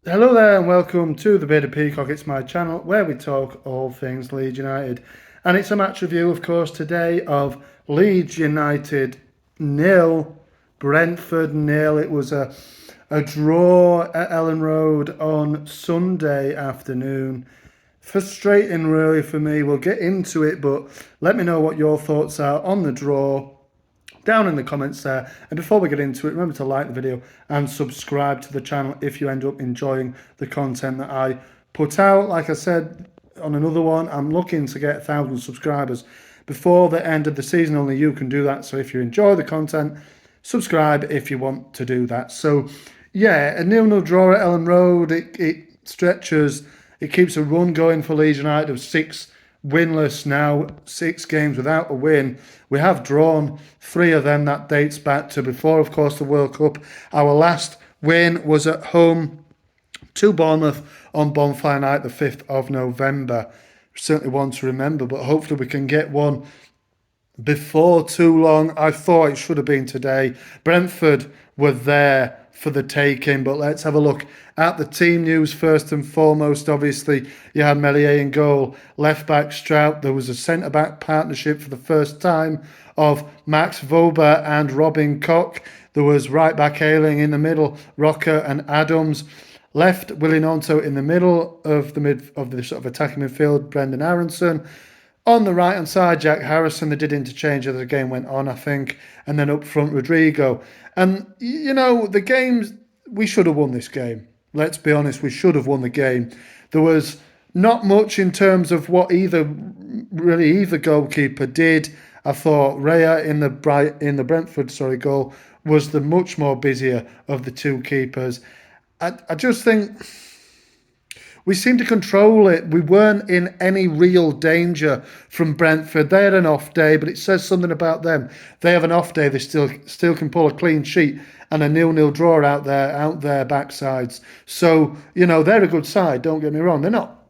Hello there and welcome to the Bearded Peacock. It's my channel where we talk all things Leeds United. And it's a match review, of course, today of Leeds United nil, Brentford nil. It was a draw at Elland Road on Sunday afternoon. Frustrating really for me. We'll get into it, but let me know what your thoughts are on the draw down in the comments there. And before we get into it, remember to like the video and subscribe to the channel if you end up enjoying the content that I put out. Like I said on another one, I'm looking to get 1,000 subscribers before the end of the season. Only you can do that. So if you enjoy the content, subscribe if you want to do that. So yeah, a 0-0 draw at Elland Road. It stretches, it keeps a run going for Leeds United of 6 winless now, 6 games without a win. We have drawn 3 of them. That dates back to before, of course, the World Cup. Our last win was at home to Bournemouth on Bonfire Night, the 5th of November. Certainly one to remember, but hopefully we can get one before too long. I thought it should have been today. Brentford were there for the taking, but let's have a look at the team news first and foremost. Obviously, you had Meslier in goal, left back Strout. There was a centre back partnership for the first time of Max Wober and Robin Koch. There was right back Ayling in the middle, Rocker and Adams. Left Willie Gnonto in the middle of the sort of attacking midfield, Brendan Aronson. On the right-hand side, Jack Harrison. They did interchange as the game went on, I think. And then up front, Rodrigo. And, you know, the games, we should have won this game. Let's be honest, we should have won the game. There was not much in terms of what either goalkeeper did. I thought Raya in the Brentford goal was the much more busier of the two keepers. I just think we seemed to control it. We weren't in any real danger from Brentford. They had an off day, but it says something about them. They have an off day. They still can pull a clean sheet and a 0-0 draw out their backsides. So, you know, they're a good side. Don't get me wrong. They're not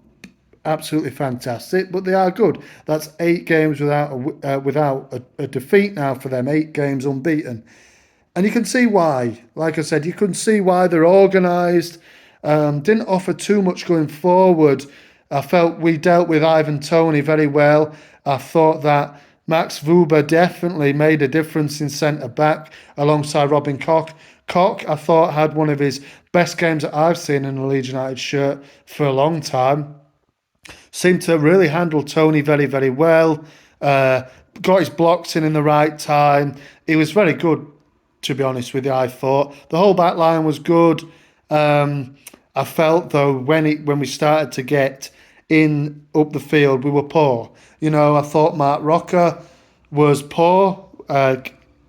absolutely fantastic, but they are good. That's 8 games without a defeat now for them. 8 games unbeaten. And you can see why. Like I said, you can see why they're organised. Didn't offer too much going forward. I felt we dealt with Ivan Toney very well. I thought that Max Wober definitely made a difference in centre-back alongside Robin Koch. Koch, I thought, had one of his best games that I've seen in a Leeds United shirt for a long time. Seemed to really handle Toney very, very well. Got his blocks in the right time. He was very good, to be honest with you, I thought. The whole back line was good. I felt, though, when we started to get in up the field, we were poor. You know, I thought Mark Rocker was poor.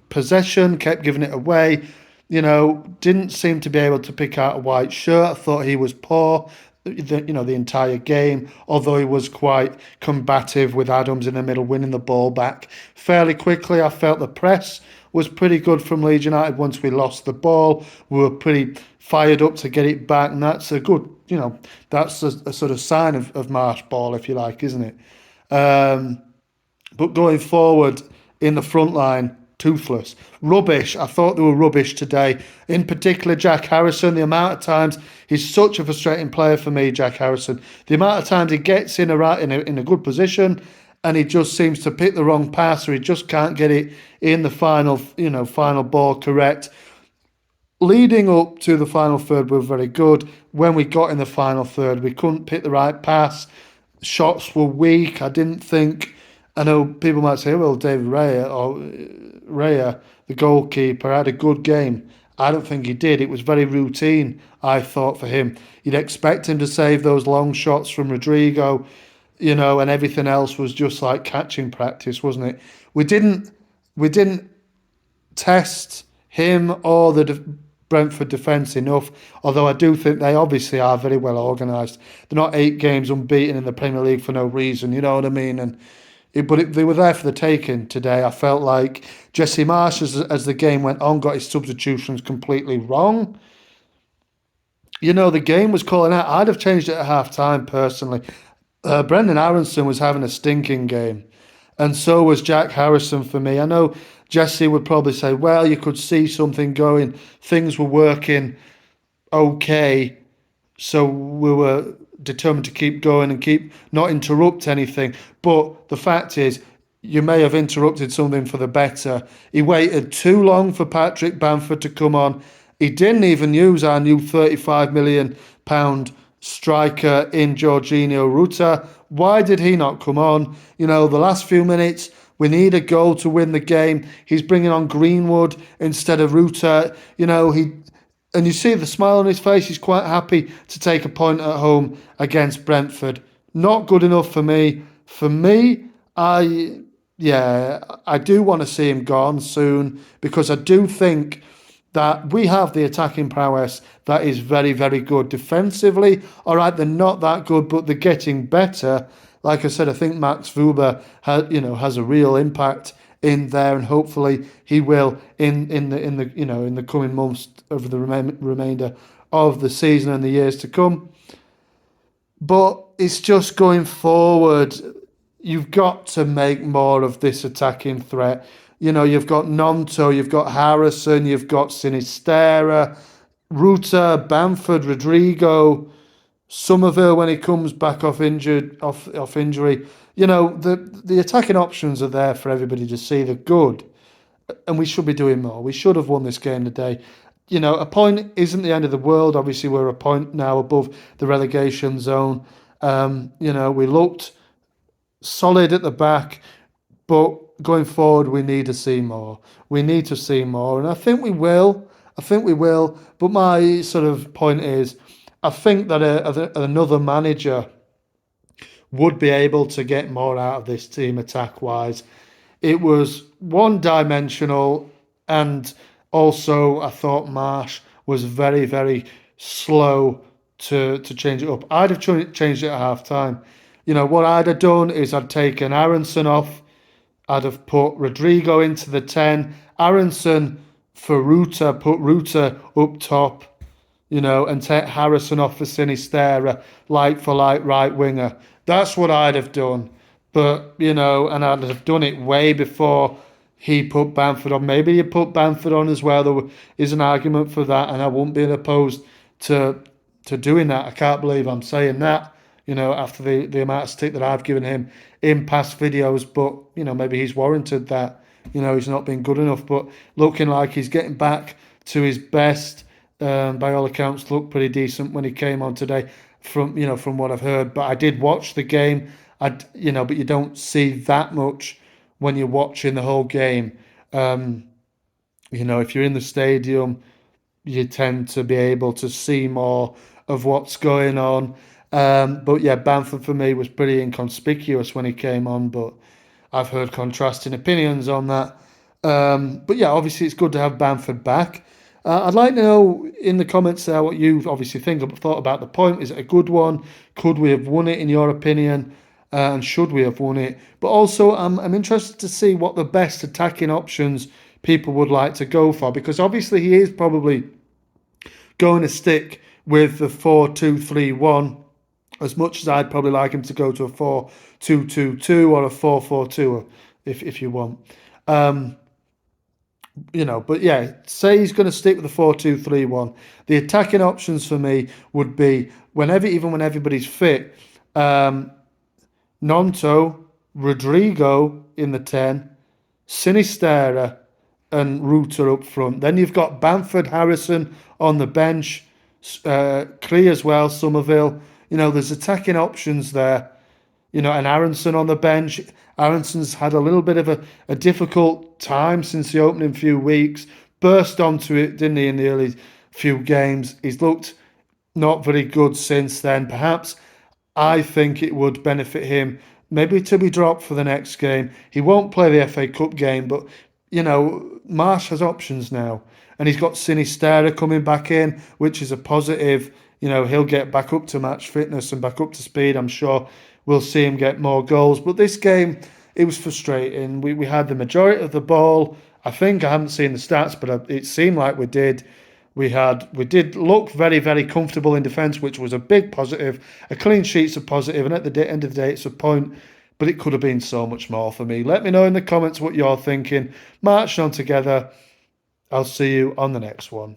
Possession, kept giving it away. You know, didn't seem to be able to pick out a white shirt. I thought he was poor, the entire game, although he was quite combative with Adams in the middle, winning the ball back fairly quickly. I felt the press was pretty good from Leeds United once we lost the ball. We were pretty fired up to get it back, and that's a good, that's a sort of sign of Marsh ball, if you like, isn't it? But going forward in the front line, toothless. Rubbish. I thought they were rubbish today. In particular, Jack Harrison. The amount of times he's such a frustrating player for me, Jack Harrison. The amount of times he gets in a good position and he just seems to pick the wrong pass, or he just can't get it in the final ball correct. Leading up to the final third, we were very good. When we got in the final third, we couldn't pick the right pass. Shots were weak. I didn't think. I know people might say, well, David Raya, the goalkeeper, had a good game. I don't think he did. It was very routine, I thought, for him. You'd expect him to save those long shots from Rodrigo, and everything else was just like catching practice, wasn't it? We didn't test him or the Brentford defence enough, although I do think they obviously are very well organised. They're not 8 games unbeaten in the Premier League for no reason, you know what I mean? They were there for the taking today. I felt like Jesse Marsch, as the game went on, got his substitutions completely wrong. The game was calling out. I'd have changed it at half-time, personally. Brendan Aronson was having a stinking game, and so was Jack Harrison for me. I know Jesse would probably say, well, you could see something going. Things were working okay So we were determined to keep going and keep not interrupt anything. But the fact is, you may have interrupted something for the better. He waited too long for Patrick Bamford to come on. He didn't even use our new £35 million striker in Jorginho Ruta. Why did he not come on? You know, the last few minutes, we need a goal to win the game. He's bringing on Greenwood instead of Ruta. You know, and you see the smile on his face. He's quite happy to take a point at home against Brentford. Not good enough for me. For me, I do want to see him gone soon because I do think that we have the attacking prowess that is very, very good. Defensively, all right, they're not that good, but they're getting better. Like I said, I think Max Wuber has a real impact in there, and hopefully he will in the coming months over the remainder of the season and the years to come. But it's just going forward. You've got to make more of this attacking threat. You know, you've got Nonto, you've got Harrison, you've got Sinistera, Ruta, Bamford, Rodrigo, Somerville when he comes back off injury. You know, the attacking options are there for everybody to see. They're good, and we should be doing more. We should have won this game today. You know, a point isn't the end of the world. Obviously, we're a point now above the relegation zone. We looked solid at the back, but going forward, we need to see more. We need to see more, and I think we will. I think we will. But my sort of point is, I think that another manager would be able to get more out of this team attack wise. It was one dimensional, and also I thought Marsh was very, very slow to change it up. I'd have changed it at half time. You know, what I'd have done is I'd taken Aronson off, I'd have put Rodrigo into the 10, Aronson for Ruta, put Ruta up top, and take Harrison off for Sinistera, like for like right winger. That's what I'd have done. But, and I'd have done it way before he put Bamford on. Maybe he put Bamford on as well. There is an argument for that, and I wouldn't be opposed to doing that. I can't believe I'm saying that, after the amount of stick that I've given him in past videos. But, maybe he's warranted that. He's not been good enough. But looking like he's getting back to his best. By all accounts, looked pretty decent when he came on today, from what I've heard. But I did watch the game. But you don't see that much when you're watching the whole game. If you're in the stadium, you tend to be able to see more of what's going on. But yeah, Bamford for me was pretty inconspicuous when he came on. But I've heard contrasting opinions on that. But yeah, obviously it's good to have Bamford back. I'd like to know in the comments there what you obviously thought about the point. Is it a good one? Could we have won it in your opinion? And should we have won it? But also, I'm interested to see what the best attacking options people would like to go for, because obviously he is probably going to stick with the 4-2-3-1 as much as I'd probably like him to go to a 4-2-2-2 or a 4-4-2 if you want. But yeah, say he's going to stick with the 4-2-3-1. The attacking options for me would be even when everybody's fit, Nonto, Rodrigo in the 10, Sinistera and Ruta up front. Then you've got Bamford, Harrison on the bench, Cree as well, Somerville. There's attacking options there. And Aronson on the bench. Aronson's had a little bit of a difficult time since the opening few weeks. Burst onto it, didn't he, in the early few games. He's looked not very good since then. Perhaps I think it would benefit him maybe to be dropped for the next game. He won't play the FA Cup game, but, Marsh has options now. And he's got Sinistera coming back in, which is a positive. He'll get back up to match fitness and back up to speed, I'm sure. We'll see him get more goals. But this game, it was frustrating. We had the majority of the ball. I haven't seen the stats, but it seemed like we did. We did look very, very comfortable in defence, which was a big positive. A clean sheet's a positive, and at the end of the day, it's a point. But it could have been so much more for me. Let me know in the comments what you're thinking. Marching on together. I'll see you on the next one.